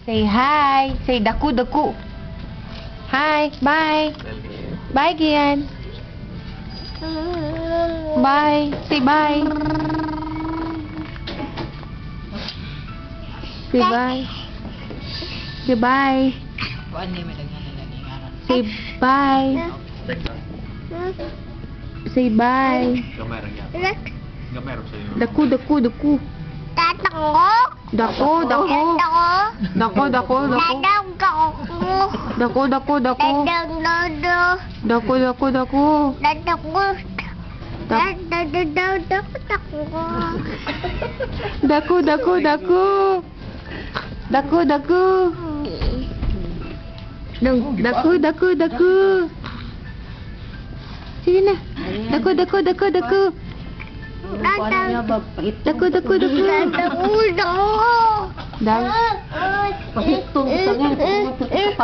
Say hi. Say daku daku. Hi. Bye. Bye, Gian. Bye. Say bye. Say bye. Say bye. Say bye. Say bye. Daku daku daku. Daku daku. Daku daku daku. Daku daku daku. Daku daku daku. Daku daku daku. Daku daku. Daku daku daku. Sige na. Daku daku daku daku. Daku daku daku. Dahil.